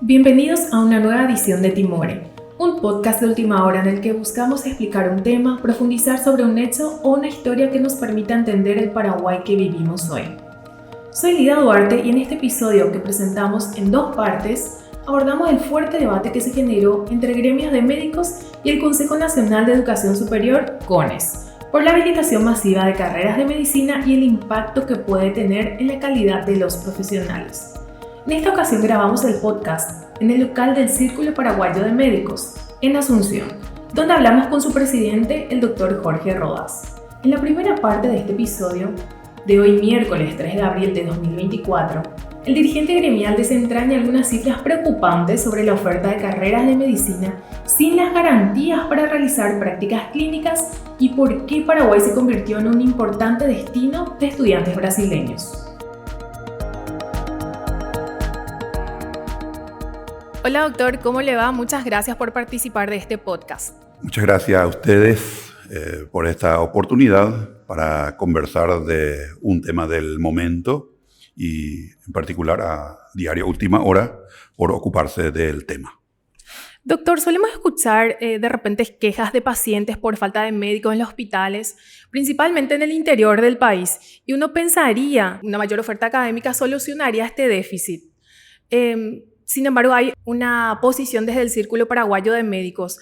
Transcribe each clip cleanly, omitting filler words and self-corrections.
Bienvenidos a una nueva edición de Timore, un podcast de última hora en el que buscamos explicar un tema, profundizar sobre un hecho o una historia que nos permita entender el Paraguay que vivimos hoy. Soy Lida Duarte y en este episodio que presentamos en dos partes, abordamos el fuerte debate que se generó entre gremios de médicos y el Consejo Nacional de Educación Superior, CONES, por la habilitación masiva de carreras de medicina y el impacto que puede tener en la calidad de los profesionales. En esta ocasión grabamos el podcast en el local del Círculo Paraguayo de Médicos, en Asunción, donde hablamos con su presidente, el Dr. Jorge Rodas. En la primera parte de este episodio, de hoy miércoles 3 de abril de 2024, el dirigente gremial desentraña algunas cifras preocupantes sobre la oferta de carreras de medicina sin las garantías para realizar prácticas clínicas y por qué Paraguay se convirtió en un importante destino de estudiantes brasileños. Hola doctor, ¿cómo le va? Muchas gracias por participar de este podcast. Muchas gracias a ustedes por esta oportunidad para conversar de un tema del momento y en particular a Diario Última Hora por ocuparse del tema. Doctor, solemos escuchar de repente quejas de pacientes por falta de médicos en los hospitales, principalmente en el interior del país, y uno pensaría una mayor oferta académica solucionaría este déficit. Sin embargo, hay una posición desde el Círculo Paraguayo de Médicos.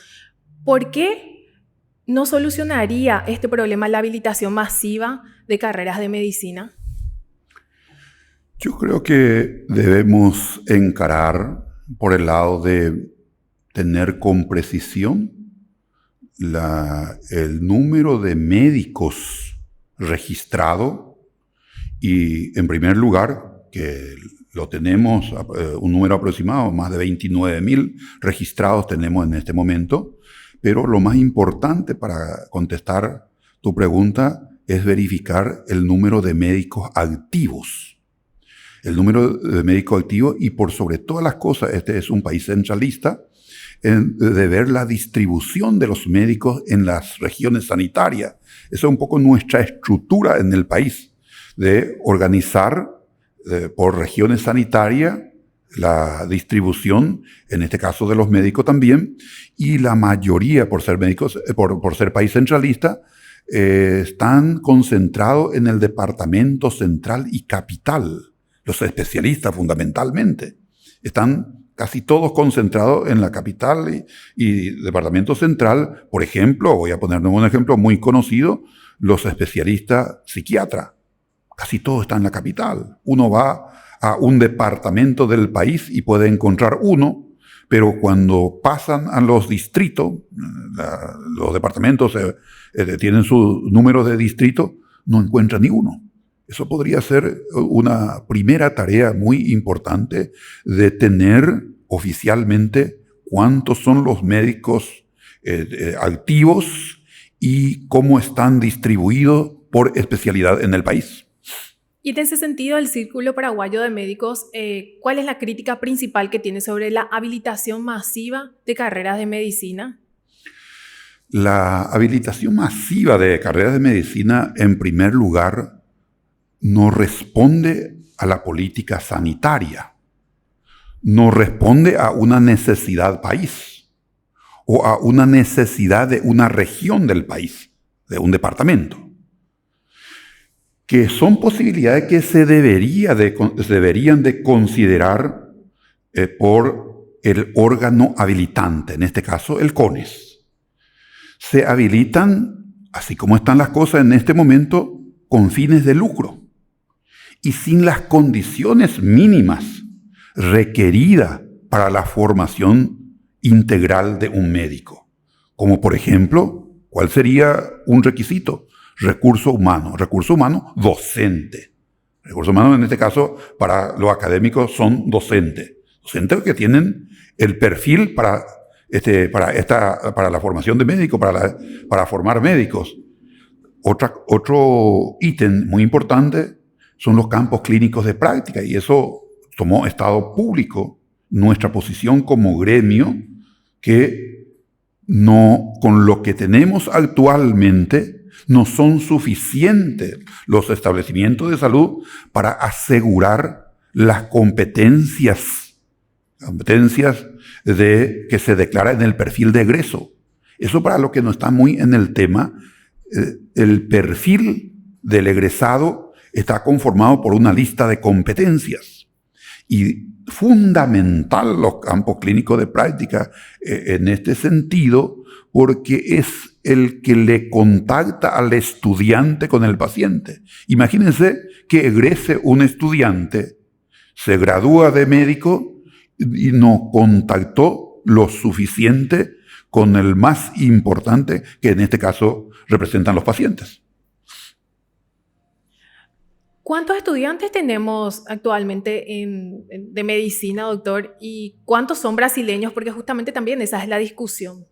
¿Por qué no solucionaría este problema la habilitación masiva de carreras de medicina? Yo creo que debemos encarar por el lado de tener con precisión el número de médicos registrado y, en primer lugar, que lo tenemos, un número aproximado, más de 29.000 registrados tenemos en este momento, pero lo más importante para contestar tu pregunta es verificar el número de médicos activos. El número de médicos activos y por sobre todas las cosas, este es un país centralista, de ver la distribución de los médicos en las regiones sanitarias. Esa es un poco nuestra estructura en el país, de organizar por regiones sanitarias la distribución, en este caso de los médicos también, y la mayoría, por ser médicos, por ser país centralista, están concentrados en el departamento central y capital. Los especialistas fundamentalmente están casi todos concentrados en la capital y departamento central. Por ejemplo, voy a poner un ejemplo muy conocido, los especialistas psiquiatras. Casi todo está en la capital. Uno va a un departamento del país y puede encontrar uno, pero cuando pasan a los distritos, los departamentos tienen su número de distrito, no encuentran ni uno. Eso podría ser una primera tarea muy importante de tener oficialmente cuántos son los médicos activos y cómo están distribuidos por especialidad en el país. Y en ese sentido, el Círculo Paraguayo de Médicos, ¿cuál es la crítica principal que tiene sobre la habilitación masiva de carreras de medicina? La habilitación masiva de carreras de medicina, en primer lugar, no responde a la política sanitaria, no responde a una necesidad país o a una necesidad de una región del país, de un departamento, que son posibilidades que se deberían de considerar por el órgano habilitante, en este caso el CONES. Se habilitan, así como están las cosas en este momento, con fines de lucro y sin las condiciones mínimas requeridas para la formación integral de un médico. Como por ejemplo, ¿cuál sería un requisito? Recurso humano docente. Recurso humano en este caso para los académicos son docentes que tienen el perfil para la formación de médicos, para formar médicos. Otro ítem muy importante son los campos clínicos de práctica, y eso tomó estado público nuestra posición como gremio, que no, con lo que tenemos actualmente, no son suficientes los establecimientos de salud para asegurar las competencias competencias que se declara en el perfil de egreso. Eso para los que no están muy en el tema, el perfil del egresado está conformado por una lista de competencias. Y fundamental los campos clínicos de práctica en este sentido, porque es el que le contacta al estudiante con el paciente. Imagínense que egrese un estudiante, se gradúa de médico y no contactó lo suficiente con el más importante, que en este caso representan los pacientes. ¿Cuántos estudiantes tenemos actualmente de medicina, doctor? ¿Y cuántos son brasileños? Porque justamente también esa es la discusión.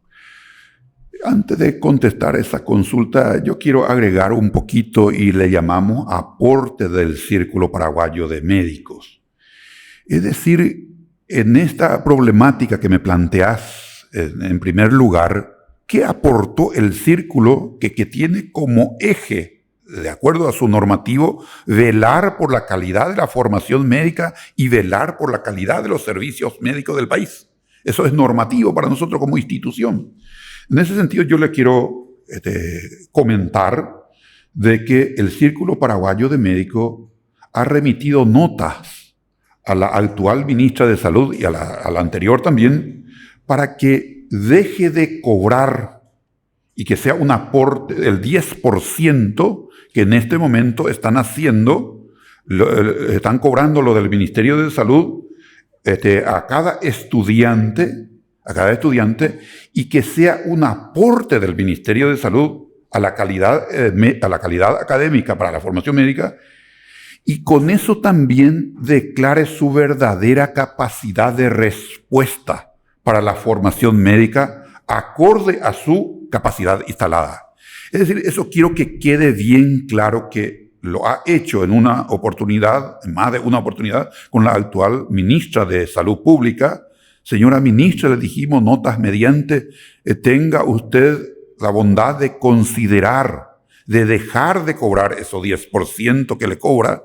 Antes de contestar esa consulta, yo quiero agregar un poquito y le llamamos aporte del Círculo Paraguayo de Médicos. Es decir, en esta problemática que me planteas, en primer lugar, ¿qué aportó el círculo que tiene como eje, de acuerdo a su normativo, velar por la calidad de la formación médica y velar por la calidad de los servicios médicos del país? Eso es normativo para nosotros como institución. En ese sentido, yo le quiero comentar de que el Círculo Paraguayo de Médicos ha remitido notas a la actual ministra de Salud y a la anterior también, para que deje de cobrar y que sea un aporte del 10% que en este momento están haciendo, están cobrando lo del Ministerio de Salud a cada estudiante, y que sea un aporte del Ministerio de Salud a la calidad académica para la formación médica, y con eso también declare su verdadera capacidad de respuesta para la formación médica acorde a su capacidad instalada. Es decir, eso quiero que quede bien claro que lo ha hecho en una oportunidad, en más de una oportunidad, con la actual ministra de Salud Pública. Señora ministra, le dijimos notas mediante, tenga usted la bondad de considerar, de dejar de cobrar esos 10% que le cobra,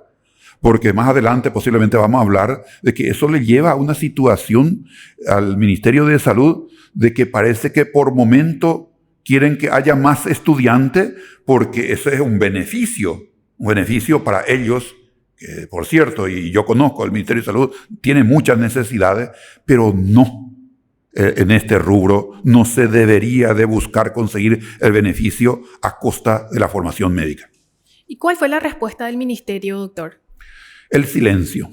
porque más adelante posiblemente vamos a hablar de que eso le lleva a una situación al Ministerio de Salud de que parece que por momento quieren que haya más estudiantes porque ese es un beneficio para ellos, que por cierto, y yo conozco el Ministerio de Salud, tiene muchas necesidades, pero no, en este rubro no se debería de buscar conseguir el beneficio a costa de la formación médica. ¿Y cuál fue la respuesta del ministerio, doctor? El silencio.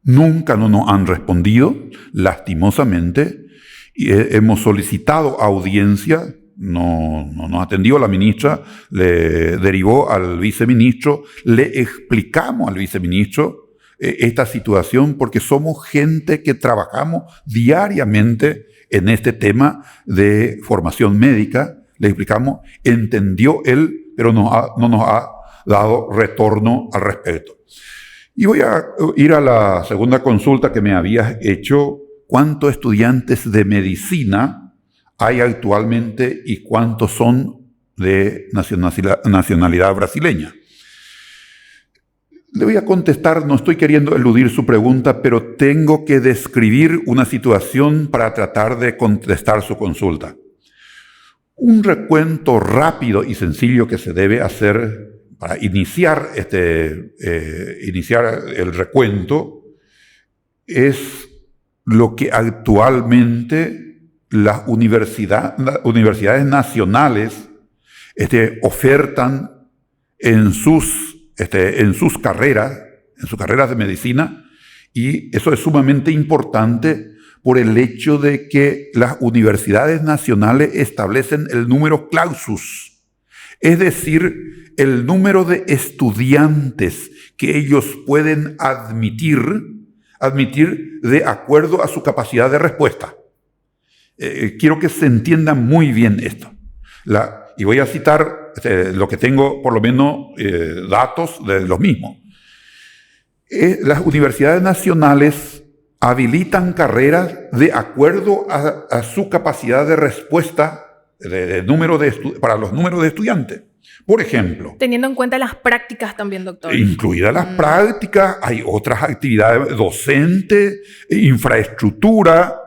Nunca no nos han respondido, lastimosamente, y hemos solicitado audiencia, no nos atendió la ministra, le derivó al viceministro, le explicamos al viceministro esta situación porque somos gente que trabajamos diariamente en este tema de formación médica, le explicamos, entendió él, pero no nos ha dado retorno al respecto. Y voy a ir a la segunda consulta que me habías hecho. ¿Cuántos estudiantes de medicina hay actualmente y cuántos son de nacionalidad brasileña? Le voy a contestar, no estoy queriendo eludir su pregunta, pero tengo que describir una situación para tratar de contestar su consulta. Un recuento rápido y sencillo que se debe hacer para iniciar el recuento es lo que actualmente las universidades nacionales ofertan en sus carreras de medicina, y eso es sumamente importante por el hecho de que las universidades nacionales establecen el número clausus, es decir, el número de estudiantes que ellos pueden admitir de acuerdo a su capacidad de respuesta. Quiero que se entienda muy bien esto. Y voy a citar lo que tengo, por lo menos, datos de los mismos. Las universidades nacionales habilitan carreras de acuerdo a su capacidad de respuesta para los números de estudiantes. Por ejemplo, teniendo en cuenta las prácticas también, doctor. Incluidas las prácticas, hay otras actividades docentes, infraestructura,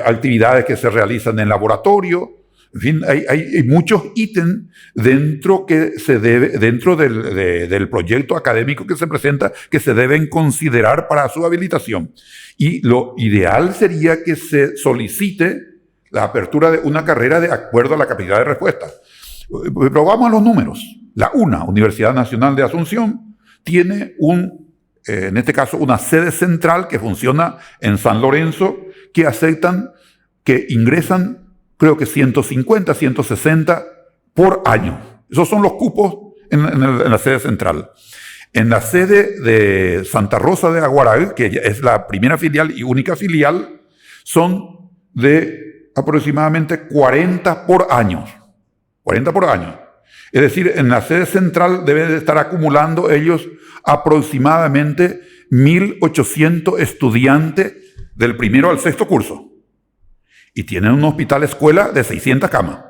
actividades que se realizan en laboratorio. En fin, hay muchos ítems dentro del proyecto académico que se presenta que se deben considerar para su habilitación. Y lo ideal sería que se solicite la apertura de una carrera de acuerdo a la capacidad de respuesta. Pero vamos a los números. La UNA, Universidad Nacional de Asunción, tiene en este caso, una sede central que funciona en San Lorenzo, que aceptan que ingresan, creo que 150, 160 por año. Esos son los cupos en la sede central. En la sede de Santa Rosa de Aguaral, que es la primera filial y única filial, son de aproximadamente 40 por año. 40 por año. Es decir, en la sede central deben de estar acumulando ellos aproximadamente 1.800 estudiantes del primero al sexto curso. Y tienen un hospital escuela de 600 camas.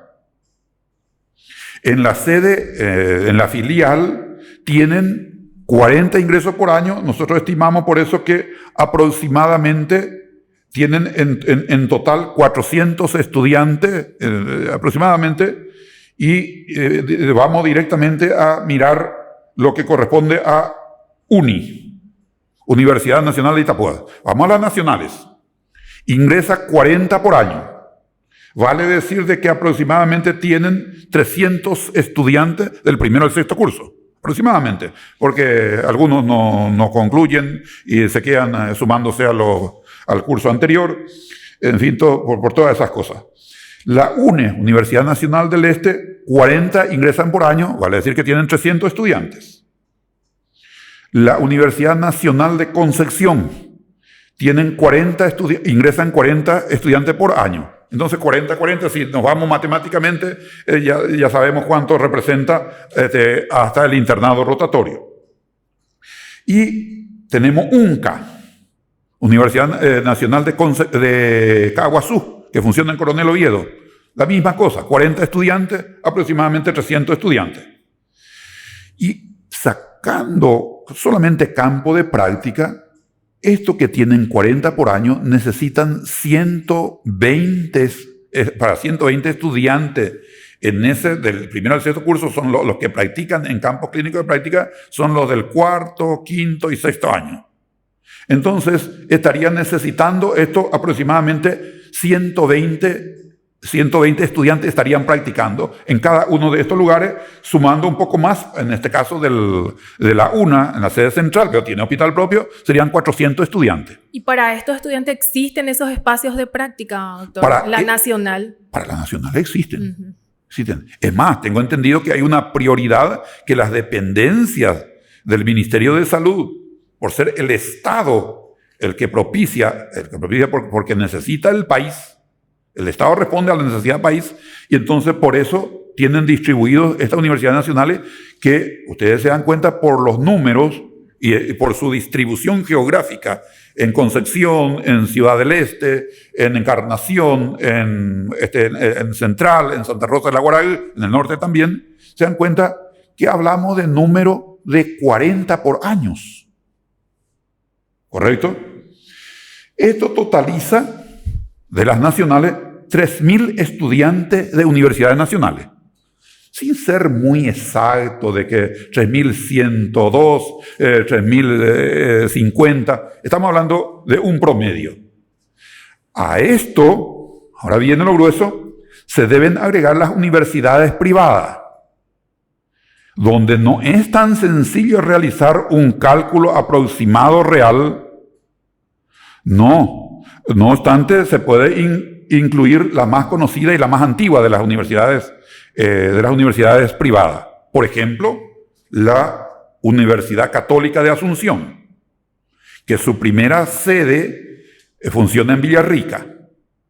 En la sede, en la filial, tienen 40 ingresos por año. Nosotros estimamos por eso que aproximadamente tienen en total 400 estudiantes aproximadamente. Y vamos directamente a mirar lo que corresponde a Universidad Nacional de Itapúa. Vamos a las nacionales. Ingresa 40 por año. Vale decir de que aproximadamente tienen 300 estudiantes del primero al sexto curso. Aproximadamente. Porque algunos no concluyen y se quedan sumándose al curso anterior. En fin, por todas esas cosas. La Universidad Nacional del Este, 40 ingresan por año, vale decir que tienen 300 estudiantes. La Universidad Nacional de Concepción, ingresan 40 estudiantes por año. Entonces 40, si nos vamos matemáticamente, ya sabemos cuánto representa hasta el internado rotatorio. Y tenemos UNCA, Universidad Nacional de Caguazú, que funciona en Coronel Oviedo. La misma cosa, 40 estudiantes, aproximadamente 300 estudiantes. Y sacando solamente campo de práctica, estos que tienen 40 por año necesitan 120, para 120 estudiantes en ese del primero al sexto curso, son los que practican en campos clínicos de práctica, son los del cuarto, quinto y sexto año. Entonces, estarían necesitando esto aproximadamente 120 estudiantes estarían practicando en cada uno de estos lugares, sumando un poco más, en este caso de la UNA, en la sede central, que tiene hospital propio, serían 400 estudiantes. ¿Y para estos estudiantes existen esos espacios de práctica, doctor? Nacional. Para la nacional existen. Existen. Es más, tengo entendido que hay una prioridad que las dependencias del Ministerio de Salud, por ser el Estado el que propicia porque necesita el país. El Estado responde a la necesidad del país y entonces por eso tienen distribuidos estas universidades nacionales que ustedes se dan cuenta por los números y por su distribución geográfica en Concepción, en Ciudad del Este, en Encarnación, en Central, en Santa Rosa de Aguaral, en el norte también, se dan cuenta que hablamos de número de 40 por años. ¿Correcto? Esto totaliza de las nacionales 3.000 estudiantes de universidades nacionales. Sin ser muy exacto de que 3.102, 3.050, estamos hablando de un promedio. A esto, ahora viene lo grueso, se deben agregar las universidades privadas, donde no es tan sencillo realizar un cálculo aproximado real. No obstante, se puede incluir la más conocida y la más antigua de las universidades privadas. Por ejemplo, la Universidad Católica de Asunción, que su primera sede funciona en Villarrica,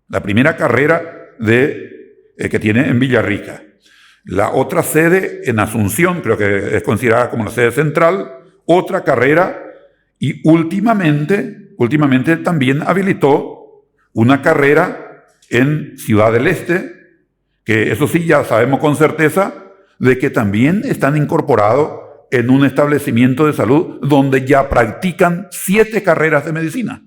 la primera carrera que tiene en Villarrica. La otra sede en Asunción, creo que es considerada como la sede central, otra carrera, y últimamente también habilitó una carrera en Ciudad del Este, que eso sí ya sabemos con certeza de que también están incorporados en un establecimiento de salud donde ya practican 7 carreras de medicina.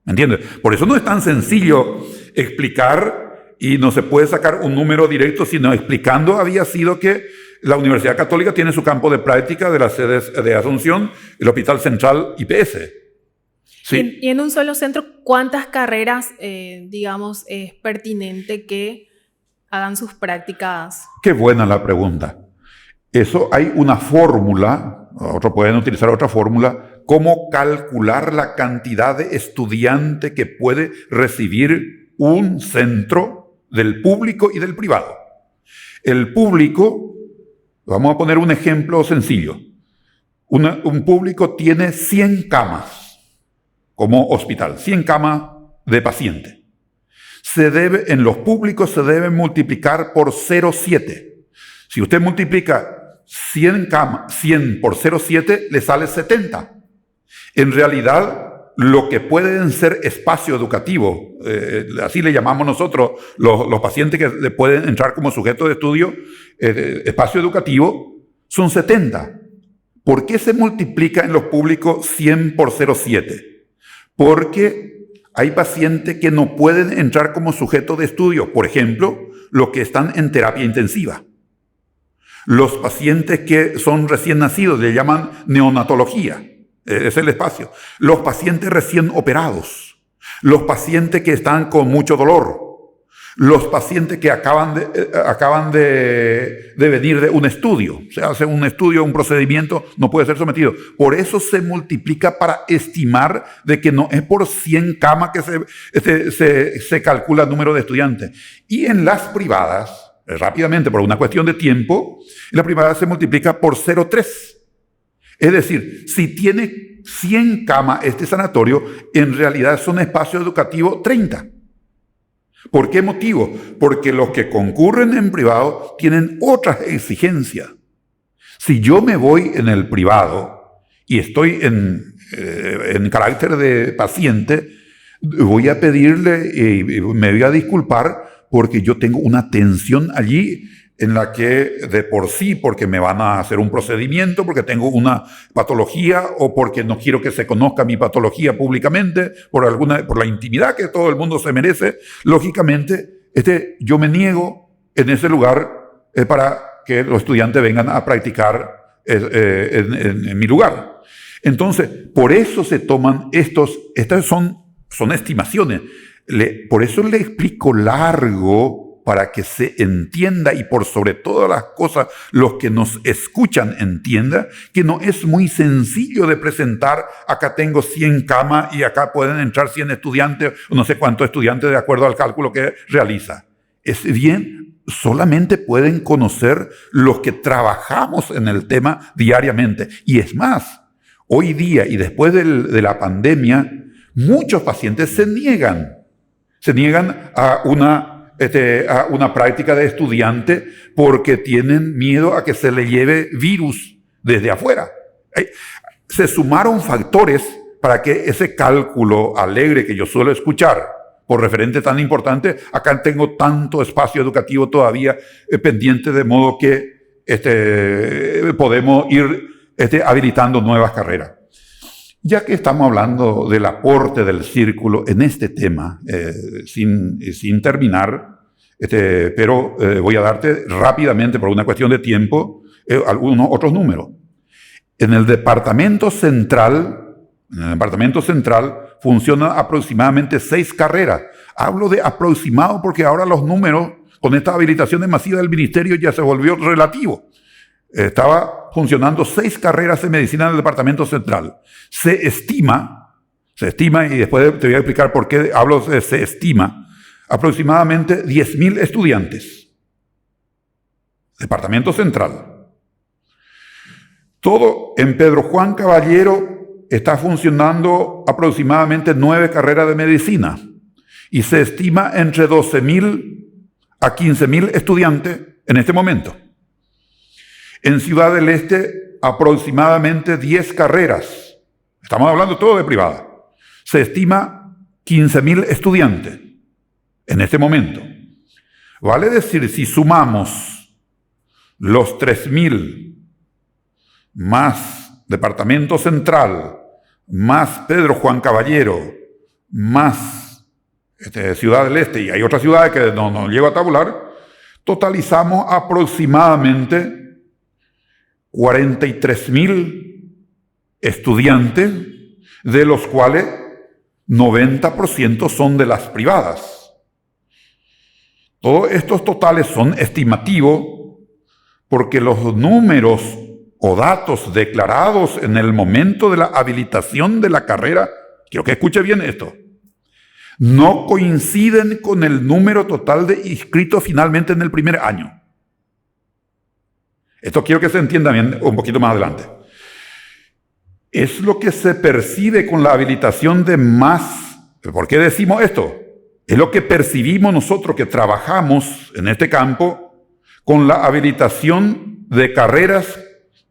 ¿Me entiendes? Por eso no es tan sencillo explicar y no se puede sacar un número directo, sino explicando había sido que la Universidad Católica tiene su campo de práctica de las sedes de Asunción, el Hospital Central IPS. ¿Sí? Y en un solo centro, ¿cuántas carreras, digamos, es pertinente que hagan sus prácticas? Qué buena la pregunta. Eso hay una fórmula, otros pueden utilizar otra fórmula, cómo calcular la cantidad de estudiantes que puede recibir un centro del público y del privado. El público, vamos a poner un ejemplo sencillo. Un público tiene 100 camas como hospital, 100 camas de paciente. En los públicos se debe multiplicar por 0,7. Si usted multiplica 100 por 0,7, le sale 70. En realidad, lo que pueden ser espacio educativo, así le llamamos nosotros, los pacientes que pueden entrar como sujeto de estudio, espacio educativo, son 70. ¿Por qué se multiplica en los públicos 100 por 0,7? Porque hay pacientes que no pueden entrar como sujeto de estudio. Por ejemplo, los que están en terapia intensiva. Los pacientes que son recién nacidos, le llaman neonatología, es el espacio. Los pacientes recién operados. Los pacientes que están con mucho dolor. Los pacientes que acaban de venir de un estudio. Se hace un estudio, un procedimiento, no puede ser sometido. Por eso se multiplica para estimar de que no es por 100 camas que se calcula el número de estudiantes. Y en las privadas, rápidamente, por una cuestión de tiempo, la privada se multiplica por 0,3. Es decir, si tiene 100 camas este sanatorio, en realidad son espacio educativo 30. ¿Por qué motivo? Porque los que concurren en privado tienen otras exigencias. Si yo me voy en el privado y estoy en carácter de paciente, voy a pedirle y me voy a disculpar porque yo tengo una tensión allí en la que de por sí, porque me van a hacer un procedimiento, porque tengo una patología o porque no quiero que se conozca mi patología públicamente, por la intimidad que todo el mundo se merece, lógicamente yo me niego en ese lugar para que los estudiantes vengan a practicar en mi lugar. Entonces, por eso se toman estas son estimaciones. Por eso le explico largo para que se entienda y por sobre todas las cosas los que nos escuchan entiendan que no es muy sencillo de presentar, acá tengo 100 camas y acá pueden entrar 100 estudiantes o no sé cuántos estudiantes de acuerdo al cálculo que realiza. Es bien, solamente pueden conocer los que trabajamos en el tema diariamente. Y es más, hoy día y después de la pandemia, muchos pacientes se niegan a una práctica de estudiante porque tienen miedo a que se le lleve virus desde afuera. Se sumaron factores para que ese cálculo alegre que yo suelo escuchar por referente tan importante, acá tengo tanto espacio educativo todavía pendiente, de modo que podemos ir habilitando nuevas carreras. Ya que estamos hablando del aporte del círculo en este tema, sin terminar, pero voy a darte rápidamente, por una cuestión de tiempo, algunos otros números. En el departamento central funcionan aproximadamente 6 carreras. Hablo de aproximado porque ahora los números, con esta habilitación masiva del ministerio, ya se volvió relativo. Estaba funcionando 6 carreras de medicina en el departamento central. Se estima, y después te voy a explicar por qué hablo de se estima, aproximadamente 10.000 estudiantes. Departamento central. Todo en Pedro Juan Caballero está funcionando aproximadamente 9 carreras de medicina y se estima entre 12.000 a 15.000 estudiantes en este momento. En Ciudad del Este, aproximadamente 10 carreras. Estamos hablando todo de privada. Se estima 15.000 estudiantes en este momento. Vale decir, si sumamos los 3.000, más Departamento Central, más Pedro Juan Caballero, más Ciudad del Este, y hay otras ciudades que no llego a tabular, totalizamos aproximadamente 43.000 estudiantes, de los cuales 90% son de las privadas. Todos estos totales son estimativos porque los números o datos declarados en el momento de la habilitación de la carrera, quiero que escuche bien esto, no coinciden con el número total de inscritos finalmente en el primer año. Esto quiero que se entienda bien un poquito más adelante. Es lo que se percibe con la habilitación de más. ¿Por qué decimos esto? Es lo que percibimos nosotros que trabajamos en este campo con la habilitación de carreras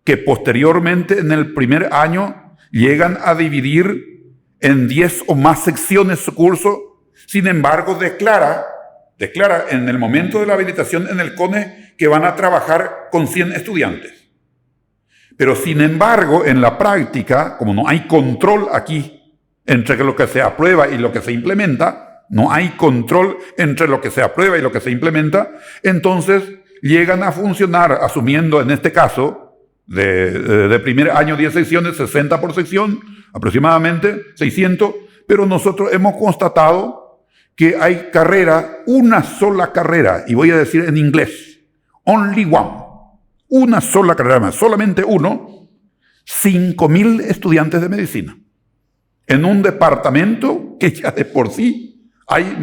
que posteriormente en el primer año llegan a dividir en 10 o más secciones su curso. Sin embargo, declara en el momento de la habilitación en el CONE que van a trabajar con 100 estudiantes. Pero sin embargo, en la práctica, como no hay control aquí entre lo que se aprueba y lo que se implementa, no hay control entre lo que se aprueba y lo que se implementa, entonces llegan a funcionar, asumiendo en este caso, de primer año 10 secciones, 60 por sección, aproximadamente 600, pero nosotros hemos constatado que hay una sola carrera, y voy a decir en inglés, only one. Una sola carrera más, solamente uno, 5.000 estudiantes de medicina. En un departamento que ya de por sí hay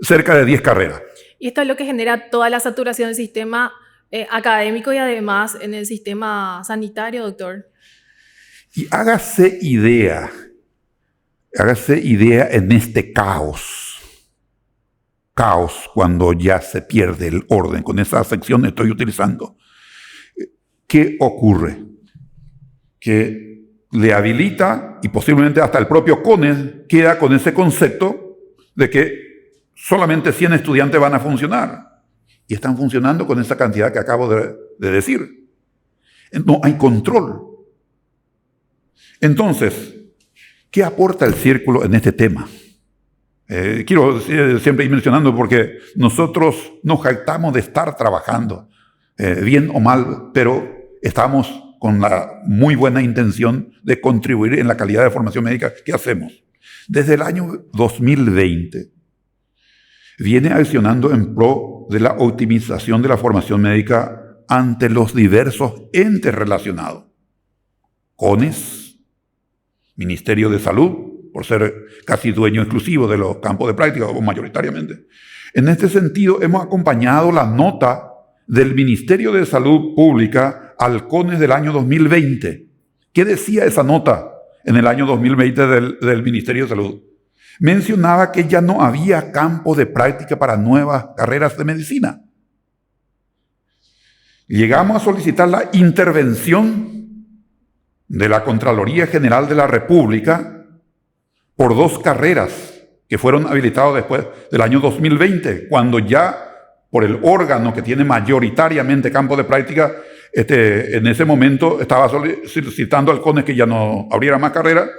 cerca de 10 carreras. Y esto es lo que genera toda la saturación del sistema académico y además en el sistema sanitario, doctor. Y hágase idea en este caos cuando ya se pierde el orden. Con esa sección estoy utilizando. ¿Qué ocurre? Que le habilita, y posiblemente hasta el propio CONE queda con ese concepto de que solamente 100 estudiantes van a funcionar. Y están funcionando con esa cantidad que acabo de decir. No hay control. Entonces, ¿qué aporta el círculo en este tema? Quiero siempre ir mencionando porque nosotros nos jactamos de estar trabajando, bien o mal, pero estamos con la muy buena intención de contribuir en la calidad de formación médica que hacemos. Desde el año 2020 viene accionando en pro de la optimización de la formación médica ante los diversos entes relacionados. CONES, Ministerio de Salud, por ser casi dueño exclusivo de los campos de práctica, o mayoritariamente. En este sentido, hemos acompañado la nota del Ministerio de Salud Pública al CONES del año 2020. ¿Qué decía esa nota en el año 2020 del Ministerio de Salud? Mencionaba que ya no había campo de práctica para nuevas carreras de medicina. Llegamos a solicitar la intervención de la Contraloría General de la República por 2 carreras que fueron habilitadas después del año 2020, cuando ya por el órgano que tiene mayoritariamente campo de práctica, en ese momento estaba solicitando al CONES que ya no abriera más carreras,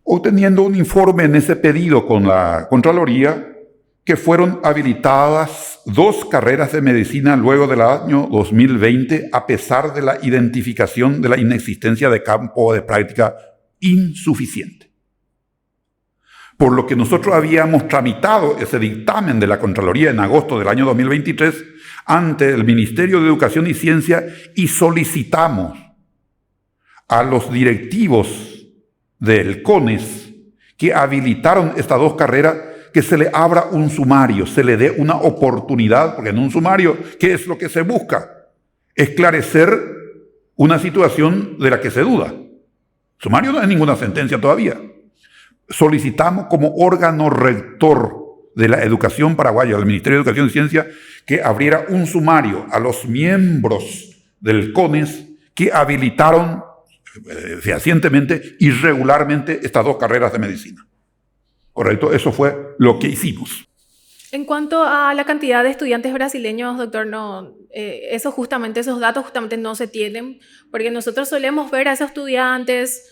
obteniendo un informe en ese pedido con la Contraloría que fueron habilitadas 2 carreras de medicina luego del año 2020, a pesar de la identificación de la inexistencia de campo de práctica insuficiente. Por lo que nosotros habíamos tramitado ese dictamen de la Contraloría en agosto del año 2023 ante el Ministerio de Educación y Ciencia y solicitamos a los directivos del CONES que habilitaron estas 2 carreras que se le abra un sumario, se le dé una oportunidad, porque en un sumario, ¿qué es lo que se busca? Esclarecer una situación de la que se duda. Sumario no es ninguna sentencia todavía. Solicitamos como órgano rector de la educación paraguaya, del Ministerio de Educación y Ciencia, que abriera un sumario a los miembros del CONES que habilitaron fehacientemente y regularmente estas 2 carreras de medicina. Correcto, eso fue lo que hicimos. En cuanto a la cantidad de estudiantes brasileños, doctor, esos datos justamente no se tienen, porque nosotros solemos ver a esos estudiantes,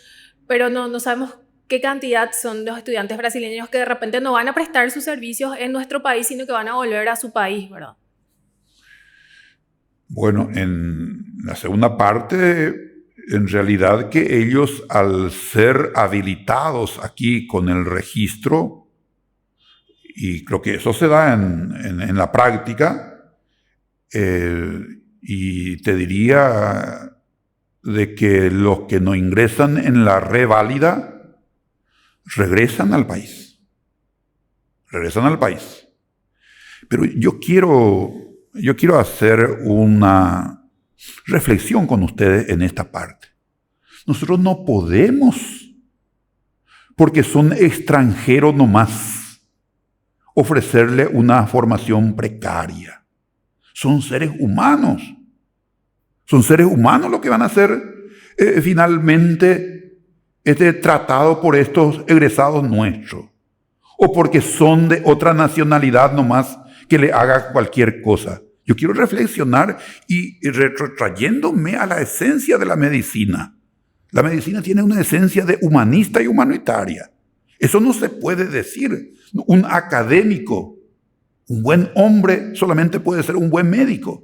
pero no sabemos qué cantidad son los estudiantes brasileños que de repente no van a prestar sus servicios en nuestro país, sino que van a volver a su país, ¿verdad? Bueno, en la segunda parte, en realidad que ellos, al ser habilitados aquí con el registro, y creo que eso se da en la práctica, y te diría de que los que no ingresan en la reválida regresan al país. Regresan al país. Pero yo quiero hacer una reflexión con ustedes en esta parte. Nosotros no podemos, porque son extranjeros nomás, ofrecerle una formación precaria. Son seres humanos. Son seres humanos los que van a ser finalmente tratados por estos egresados nuestros. O porque son de otra nacionalidad nomás que le haga cualquier cosa. Yo quiero reflexionar y retrotrayéndome a la esencia de la medicina. La medicina tiene una esencia de humanista y humanitaria. Eso no se puede decir. Un académico, un buen hombre, solamente puede ser un buen médico.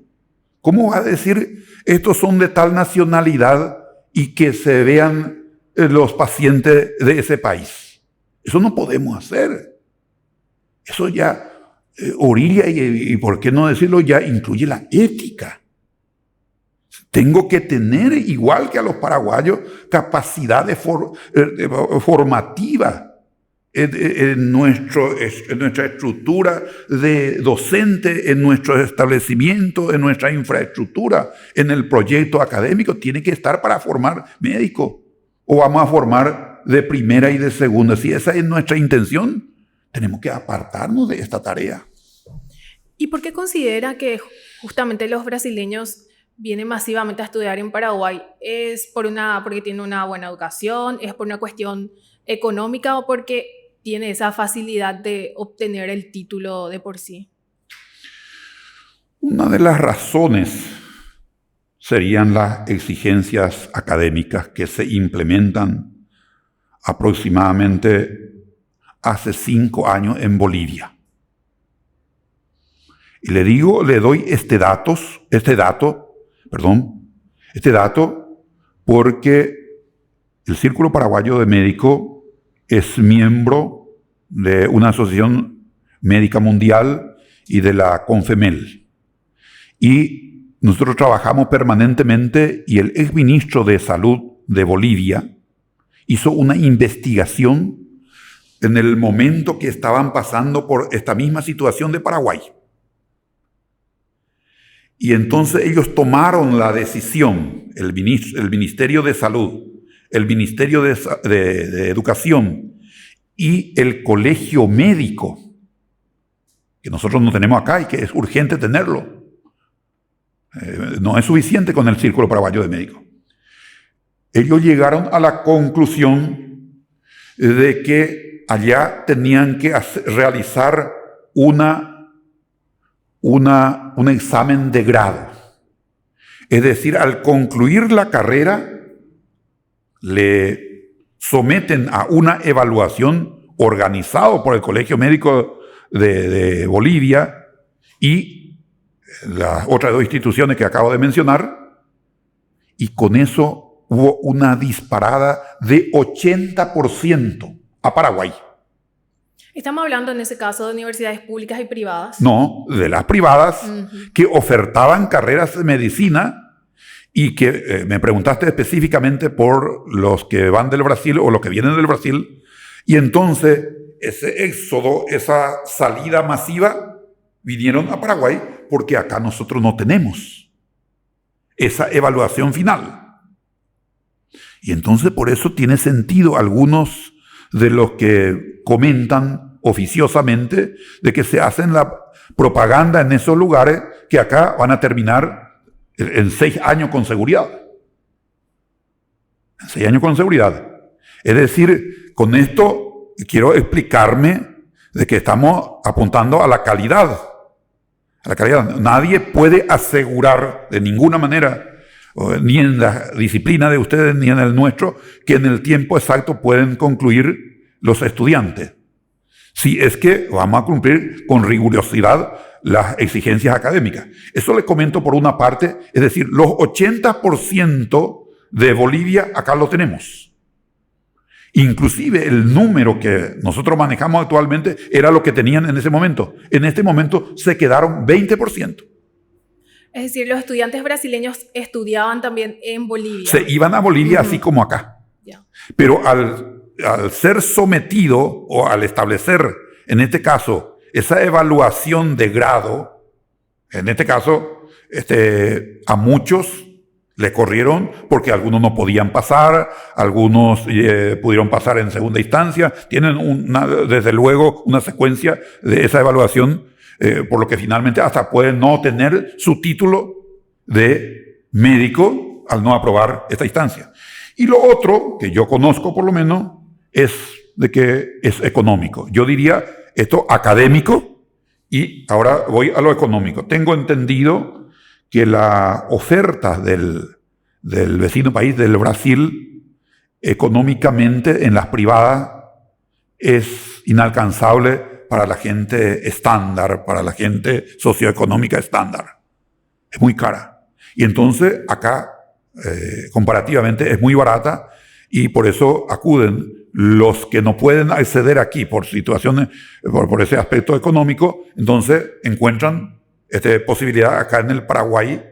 ¿Cómo va a decir estos son de tal nacionalidad y que se vean los pacientes de ese país? Eso no podemos hacer. Eso ya orilla y por qué no decirlo, ya incluye la ética. Tengo que tener, igual que a los paraguayos, capacidad formativa en nuestra estructura de docente, en nuestro establecimiento, en nuestra infraestructura, en el proyecto académico. Tiene que estar para formar médicos. O vamos a formar de primera y de segunda. Si esa es nuestra intención, tenemos que apartarnos de esta tarea. ¿Y por qué considera que justamente los brasileños vienen masivamente a estudiar en Paraguay? ¿Es porque tienen una buena educación? ¿Es por una cuestión económica o porque tiene esa facilidad de obtener el título de por sí? Una de las razones serían las exigencias académicas que se implementan aproximadamente hace 5 años en Bolivia. Y le doy este dato porque el Círculo Paraguayo de Médicos es miembro de una asociación médica mundial y de la CONFEMEL. Y nosotros trabajamos permanentemente y el exministro de Salud de Bolivia hizo una investigación en el momento que estaban pasando por esta misma situación de Paraguay. Y entonces ellos tomaron la decisión, el Ministerio de Salud, el Ministerio de Educación y el Colegio Médico, que nosotros no tenemos acá y que es urgente tenerlo. No es suficiente con el Círculo Paraguayo de Médicos. Ellos llegaron a la conclusión de que allá tenían que realizar un examen de grado. Es decir, al concluir la carrera, le someten a una evaluación organizada por el Colegio Médico de Bolivia y las otras 2 instituciones que acabo de mencionar, y con eso hubo una disparada de 80% a Paraguay. ¿Estamos hablando en ese caso de universidades públicas y privadas? No, de las privadas que ofertaban carreras de medicina y que me preguntaste específicamente por los que van del Brasil o los que vienen del Brasil. Y entonces ese éxodo, esa salida masiva, vinieron a Paraguay porque acá nosotros no tenemos esa evaluación final. Y entonces por eso tiene sentido algunos de los que comentan oficiosamente de que se hacen la propaganda en esos lugares que acá van a terminar en 6 años con seguridad. En 6 años con seguridad. Es decir, con esto quiero explicarme de que estamos apuntando a la calidad. A la calidad. Nadie puede asegurar de ninguna manera, ni en la disciplina de ustedes ni en el nuestro, que en el tiempo exacto pueden concluir los estudiantes. Si es que vamos a cumplir con rigurosidad las exigencias académicas. Eso le comento por una parte, es decir, los 80% de Bolivia acá lo tenemos. Inclusive el número que nosotros manejamos actualmente era lo que tenían en ese momento. En este momento se quedaron 20%. Es decir, los estudiantes brasileños estudiaban también en Bolivia. Se iban a Bolivia así como acá. Yeah. Pero al ser sometido o al establecer, en este caso, esa evaluación de grado, en este caso, a muchos le corrieron porque algunos no podían pasar, algunos pudieron pasar en segunda instancia, tienen desde luego una secuencia de esa evaluación, por lo que finalmente hasta pueden no tener su título de médico al no aprobar esta instancia. Y lo otro, que yo conozco por lo menos, es de que es económico. Yo diría esto académico y ahora voy a lo económico. Tengo entendido que la oferta del vecino país, del Brasil, económicamente en las privadas es inalcanzable para la gente estándar, para la gente socioeconómica estándar. Es muy cara. Y entonces acá, comparativamente, es muy barata y por eso acuden los que no pueden acceder aquí por situaciones, por ese aspecto económico, entonces encuentran posibilidad acá en el Paraguay,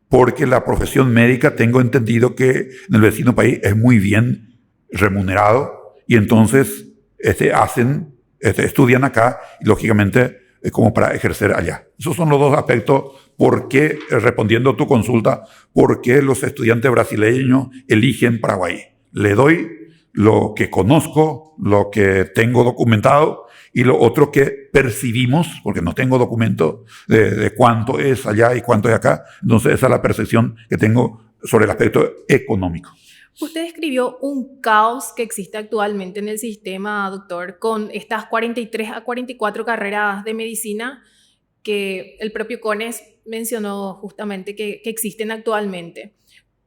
porque la profesión médica, tengo entendido que en el vecino país es muy bien remunerado y entonces estudian acá y lógicamente como para ejercer allá. Esos son los dos aspectos por qué, respondiendo a tu consulta, por qué los estudiantes brasileños eligen Paraguay. Le doy lo que conozco, lo que tengo documentado y lo otro que percibimos, porque no tengo documento de cuánto es allá y cuánto es acá. Entonces esa es la percepción que tengo sobre el aspecto económico. Usted describió un caos que existe actualmente en el sistema, doctor, con estas 43 a 44 carreras de medicina que el propio CONES mencionó justamente que existen actualmente.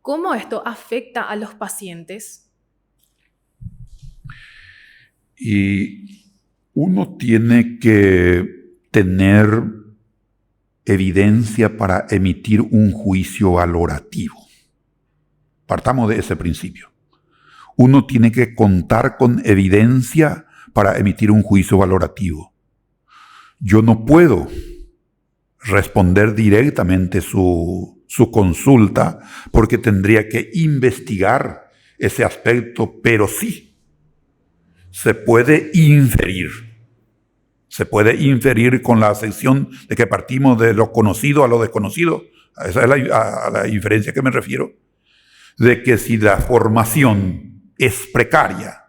¿Cómo esto afecta a los pacientes? Y uno tiene que tener evidencia para emitir un juicio valorativo. Partamos de ese principio. Uno tiene que contar con evidencia para emitir un juicio valorativo. Yo no puedo responder directamente su consulta porque tendría que investigar ese aspecto, pero sí se puede inferir. Se puede inferir con la sección de que partimos de lo conocido a lo desconocido. Esa es a la inferencia que me refiero. De que si la formación es precaria,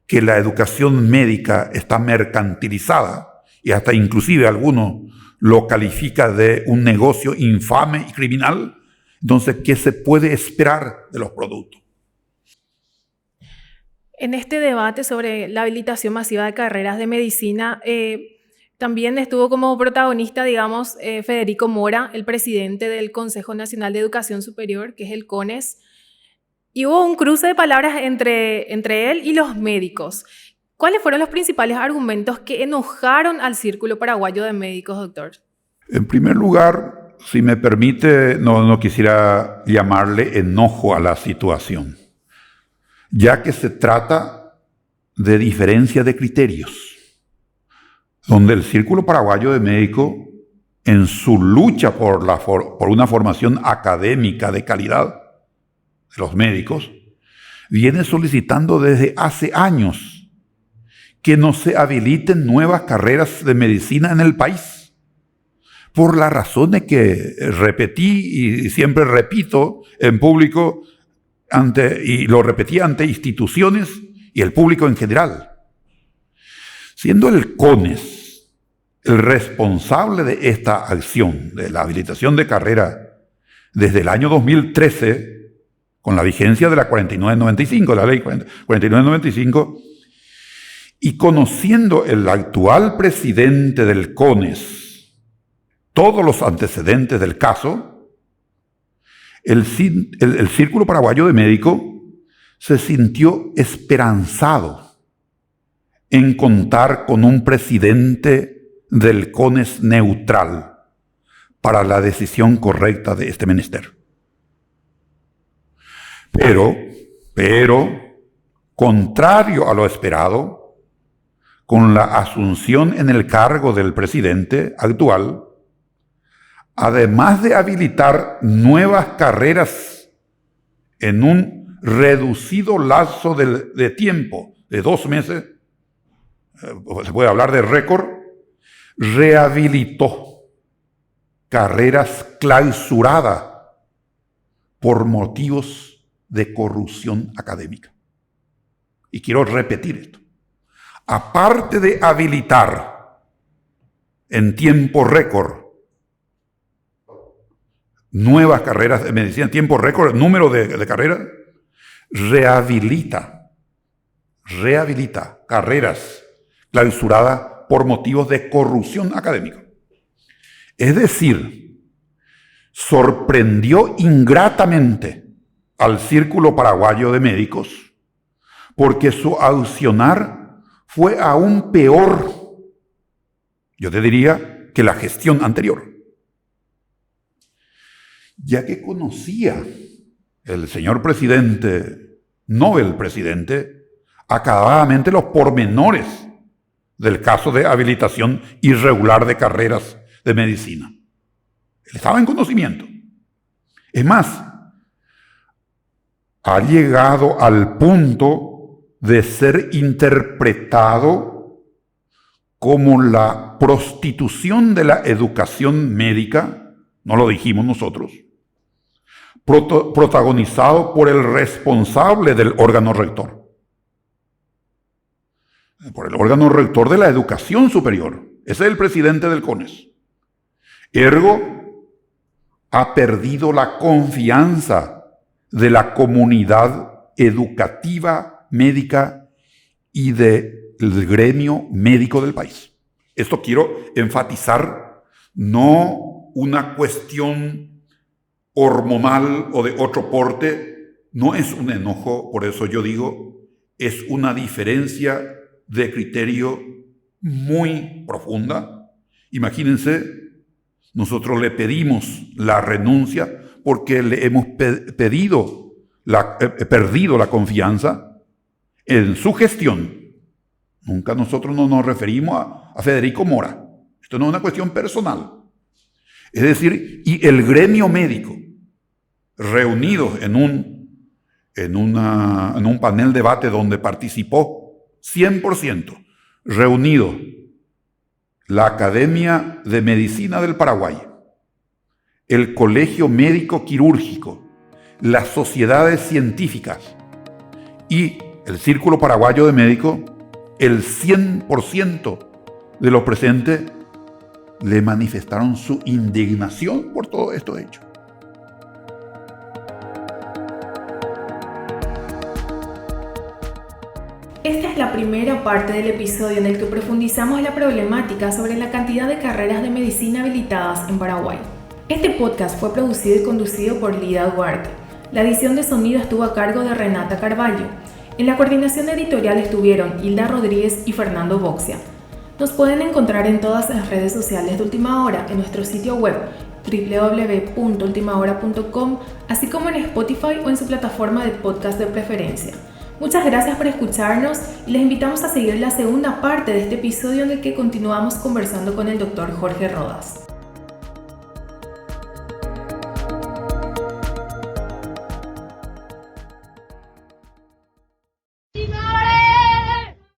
que la educación médica está mercantilizada y hasta inclusive alguno lo califica de un negocio infame y criminal, entonces, ¿qué se puede esperar de los productos? En este debate sobre la habilitación masiva de carreras de medicina, también estuvo como protagonista, digamos, Federico Mora, el presidente del Consejo Nacional de Educación Superior, que es el CONES, y hubo un cruce de palabras entre él y los médicos. ¿Cuáles fueron los principales argumentos que enojaron al Círculo Paraguayo de Médicos, doctor? En primer lugar, si me permite, no quisiera llamarle enojo a la situación, ya que se trata de diferencia de criterios, donde el Círculo Paraguayo de Médicos, en su lucha por una formación académica de calidad de los médicos, viene solicitando desde hace años que no se habiliten nuevas carreras de medicina en el país, por las razones que repetí y siempre repito en público, y lo repetí ante instituciones y el público en general. Siendo el CONES el responsable de esta acción, de la habilitación de carrera, desde el año 2013, con la vigencia de la 4995, la ley 4995, Y conociendo el actual presidente del CONES todos los antecedentes del caso, el Círculo Paraguayo de Médicos se sintió esperanzado en contar con un presidente del CONES neutral para la decisión correcta de este menester. Pero, contrario a lo esperado, con la asunción en el cargo del presidente actual, además de habilitar nuevas carreras en un reducido lapso de tiempo, de 2 meses, se puede hablar de récord, rehabilitó carreras clausuradas por motivos de corrupción académica. Y quiero repetir esto. Aparte de habilitar en tiempo récord nuevas carreras de medicina, en tiempo récord, número de carreras, rehabilita carreras clausuradas por motivos de corrupción académica. Es decir, sorprendió ingratamente al Círculo Paraguayo de Médicos porque su accionar fue aún peor, yo te diría, que la gestión anterior. Ya que conocía el señor presidente, no el presidente, acabadamente los pormenores del caso de habilitación irregular de carreras de medicina. Él estaba en conocimiento. Es más, ha llegado al punto de ser interpretado como la prostitución de la educación médica, no lo dijimos nosotros, protagonizado por el responsable del órgano rector, por el órgano rector de la educación superior. Ese es el presidente del CONES. Ergo, ha perdido la confianza de la comunidad educativa médica y del gremio médico del país. Esto quiero enfatizar, no una cuestión hormonal o de otro porte, no es un enojo, por eso yo digo, es una diferencia de criterio muy profunda. Imagínense, nosotros le pedimos la renuncia porque le hemos perdido la confianza en su gestión. Nunca nosotros no nos referimos a Federico Mora. Esto no es una cuestión personal. Es decir, y el gremio médico, reunido en un panel de debate donde participó 100%, reunido la Academia de Medicina del Paraguay, el Colegio Médico Quirúrgico, las sociedades científicas y el Círculo Paraguayo de Médicos, el 100% de los presentes le manifestaron su indignación por todo esto hecho. Esta es la primera parte del episodio en el que profundizamos la problemática sobre la cantidad de carreras de medicina habilitadas en Paraguay. Este podcast fue producido y conducido por Lida Duarte. La edición de sonido estuvo a cargo de Renata Carballo. En la coordinación editorial estuvieron Hilda Rodríguez y Fernando Boxia. Nos pueden encontrar en todas las redes sociales de Última Hora, en nuestro sitio web www.ultimahora.com, así como en Spotify o en su plataforma de podcast de preferencia. Muchas gracias por escucharnos y les invitamos a seguir la segunda parte de este episodio en el que continuamos conversando con el Dr. Jorge Rodas.